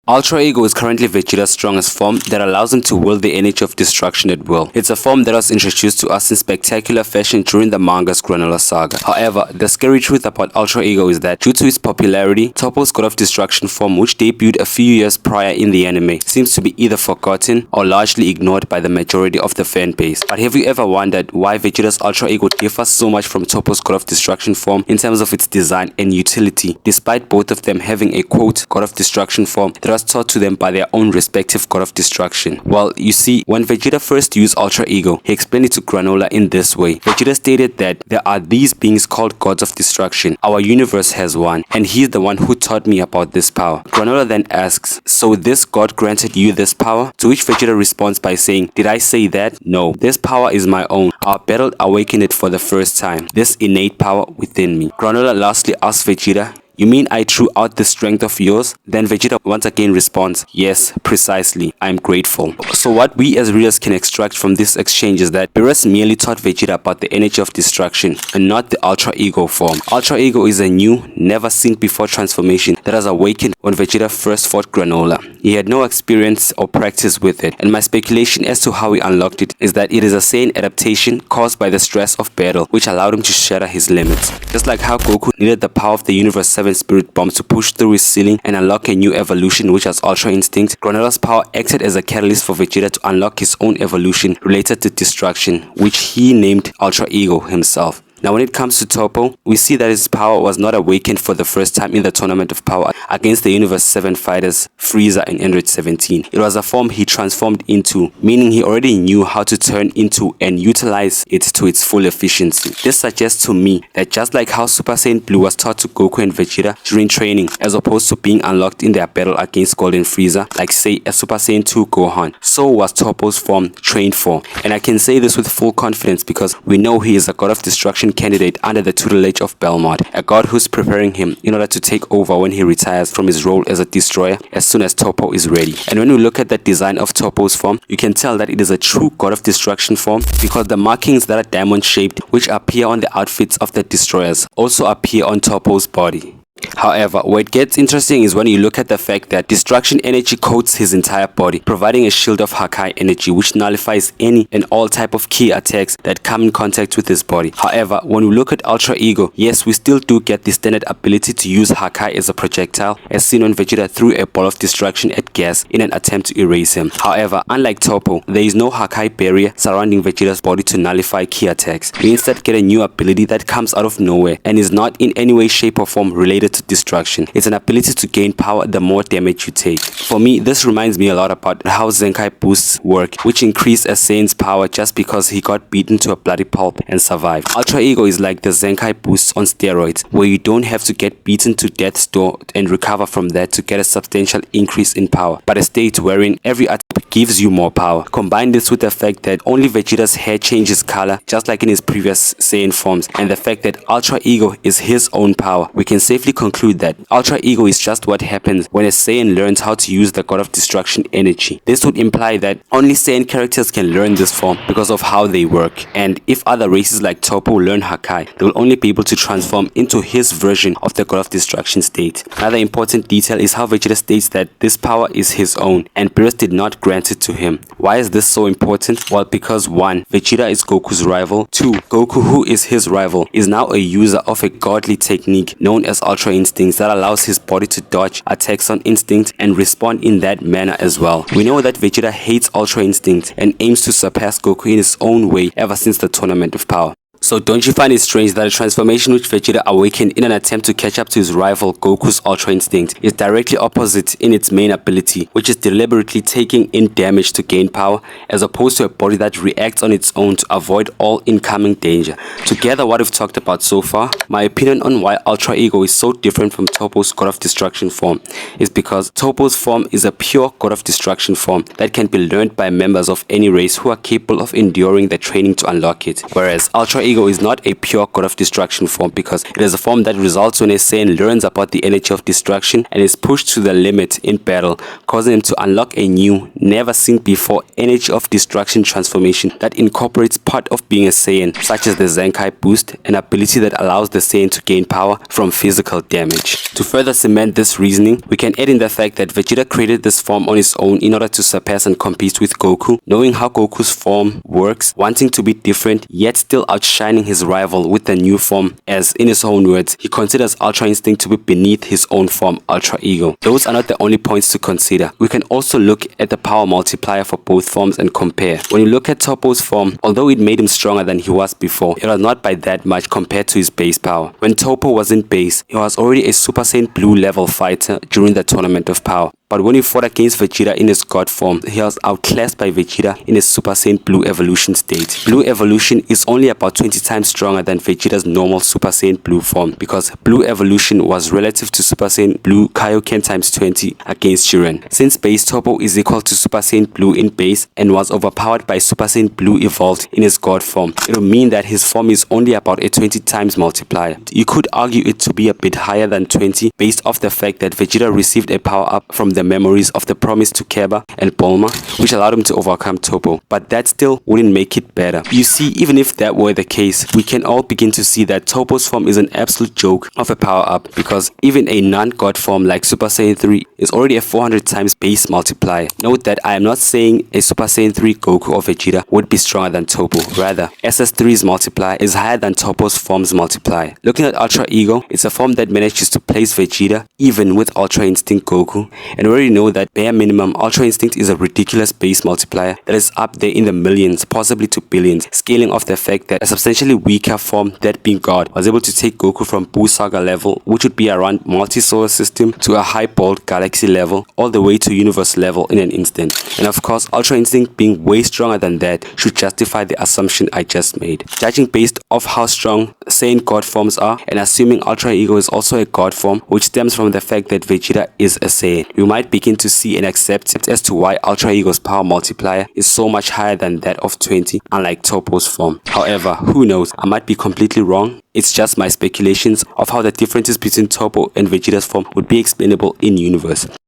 Ultra Ego is currently Vegeta's strongest form that allows him to wield the energy of destruction at will. It's a form that was introduced to us in spectacular fashion during the manga's Granola saga. However, the scary truth about Ultra Ego is that due to its popularity, Toppo's God of Destruction form, which debuted a few years prior in the anime, seems to be either forgotten or largely ignored by the majority of the fan base. But have you ever wondered why Vegeta's Ultra Ego differs so much from Toppo's God of Destruction form in terms of its design and utility, despite both of them having a quote God of Destruction form that was taught to them by their own respective God of Destruction? Well, you see, when Vegeta first used Ultra Ego, he explained it to Granola in this way. Vegeta stated that there are these beings called gods of destruction. Our universe has one, and he's the one who taught me about this power. Granola then asks, so this god granted you this power? To which Vegeta responds by saying, did I say that? No, this power is my own. Our battle awakened it for the first time, this innate power within me. Granola lastly asks Vegeta, you mean I drew out the strength of yours? Then Vegeta once again responds, yes, precisely, I'm grateful. So what we as readers can extract from this exchange is that Beerus merely taught Vegeta about the energy of destruction and not the Ultra Ego form. Ultra Ego is a new, never seen before transformation that has awakened when Vegeta first fought Granola. He had no experience or practice with it, and my speculation as to how he unlocked it is that it is a Saiyan adaptation caused by the stress of battle, which allowed him to shatter his limits. Just like how Goku needed the power of the Universe 7 Spirit Bomb to push through his ceiling and unlock a new evolution which has Ultra Instinct, Granola's power acted as a catalyst for Vegeta to unlock his own evolution related to destruction, which he named Ultra Ego himself. Now when it comes to Toppo, we see that his power was not awakened for the first time in the Tournament of Power against the Universe 7 fighters Frieza and Android 17. It was a form he transformed into, meaning he already knew how to turn into and utilize it to its full efficiency. This suggests to me that just like how Super Saiyan Blue was taught to Goku and Vegeta during training as opposed to being unlocked in their battle against Golden Frieza, like say a Super Saiyan 2 Gohan, so was Toppo's form trained for. And I can say this with full confidence because we know he is a God of Destruction candidate under the tutelage of Belmont, a god who's preparing him in order to take over when he retires from his role as a destroyer as soon as Toppo is ready. And when we look at the design of Toppo's form, you can tell that it is a true God of Destruction form because the markings that are diamond shaped which appear on the outfits of the destroyers also appear on Toppo's body. However, where it gets interesting is when you look at the fact that destruction energy coats his entire body, providing a shield of Hakai energy which nullifies any and all type of key attacks that come in contact with his body. However, when we look at Ultra Ego, yes, we still do get the standard ability to use Hakai as a projectile, as seen when Vegeta threw a ball of destruction at Gas in an attempt to erase him. However, unlike Toppo, there is no Hakai barrier surrounding Vegeta's body to nullify key attacks. We instead get a new ability that comes out of nowhere and is not in any way, shape or form related to destruction. It's an ability to gain power the more damage you take. For me, this reminds me a lot about how Zenkai boosts work, which increase a Saiyan's power just because he got beaten to a bloody pulp and survived. Ultra Ego is like the Zenkai boosts on steroids, where you don't have to get beaten to death's door and recover from that to get a substantial increase in power, but a state wherein every attack gives you more power. Combine this with the fact that only Vegeta's hair changes color just like in his previous Saiyan forms, and the fact that Ultra Ego is his own power, we can safely conclude that Ultra Ego is just what happens when a Saiyan learns how to use the God of Destruction energy. This would imply that only Saiyan characters can learn this form because of how they work, and if other races like Toppo learn Hakai, they will only be able to transform into his version of the God of Destruction state. Another important detail is how Vegeta states that this power is his own and Beerus did not grant it to him. Why is this so important? Well, because 1. Vegeta is Goku's rival. 2. Goku, who is his rival, is now a user of a godly technique known as Ultra Instincts that allows his body to dodge attacks on instinct and respond in that manner as well. We know that Vegeta hates Ultra Instinct and aims to surpass Goku in his own way ever since the Tournament of Power. So don't you find it strange that a transformation which Vegeta awakened in an attempt to catch up to his rival Goku's Ultra Instinct is directly opposite in its main ability, which is deliberately taking in damage to gain power, as opposed to a body that reacts on its own to avoid all incoming danger? Together what we've talked about so far, my opinion on why Ultra Ego is so different from Toppo's God of Destruction form is because Toppo's form is a pure God of Destruction form that can be learned by members of any race who are capable of enduring the training to unlock it, whereas Ultra Ego Ego is not a pure God of Destruction form because it is a form that results when a Saiyan learns about the energy of destruction and is pushed to the limit in battle, causing him to unlock a new, never seen before energy of destruction transformation that incorporates part of being a Saiyan, such as the Zenkai boost, an ability that allows the Saiyan to gain power from physical damage. To further cement this reasoning, we can add in the fact that Vegeta created this form on his own in order to surpass and compete with Goku, knowing how Goku's form works, wanting to be different, yet still outshining his rival with the new form, as in his own words, he considers Ultra Instinct to be beneath his own form, Ultra Ego. Those are not the only points to consider. We can also look at the power multiplier for both forms and compare. When you look at Toppo's form, although it made him stronger than he was before, it was not by that much compared to his base power. When Toppo was in base, he was already a Super Saiyan Blue level fighter during the Tournament of Power. But when he fought against Vegeta in his God form, he was outclassed by Vegeta in his Super Saiyan Blue evolution state. Blue evolution is only about 20 times stronger than Vegeta's normal Super Saiyan Blue form because Blue evolution was relative to Super Saiyan Blue Kaioken times 20 against Jiren. Since base Toppo is equal to Super Saiyan Blue in base and was overpowered by Super Saiyan Blue evolved in his God form, it will mean that his form is only about a 20 times multiplier. You could argue it to be a bit higher than 20 based off the fact that Vegeta received a power up from the memories of the promise to Keba and Bulma, which allowed him to overcome Toppo, but that still wouldn't make it better. You see, even if that were the case, we can all begin to see that Toppo's form is an absolute joke of a power up because even a non-god form like Super Saiyan 3 is already a 400 times base multiplier. Note that I am not saying a Super Saiyan 3 Goku or Vegeta would be stronger than Toppo, rather SS3's multiplier is higher than Toppo's form's multiplier. Looking at Ultra Ego, it's a form that manages to place Vegeta even with Ultra Instinct Goku, and we already know that bare minimum Ultra Instinct is a ridiculous base multiplier that is up there in the millions, possibly to billions, scaling off the fact that a substantially weaker form, that being God, was able to take Goku from Buu Saga level, which would be around multi-solar system, to a high-balled galaxy level, all the way to universe level in an instant. And of course, Ultra Instinct being way stronger than that should justify the assumption I just made. Judging based off how strong Saiyan God forms are, and assuming Ultra Ego is also a God form, which stems from the fact that Vegeta is a Saiyan, we might begin to see and accept as to why Ultra Ego's power multiplier is so much higher than that of 20, unlike Toppo's form. However, who knows, I might be completely wrong. It's just my speculations of how the differences between Toppo and Vegeta's form would be explainable in universe.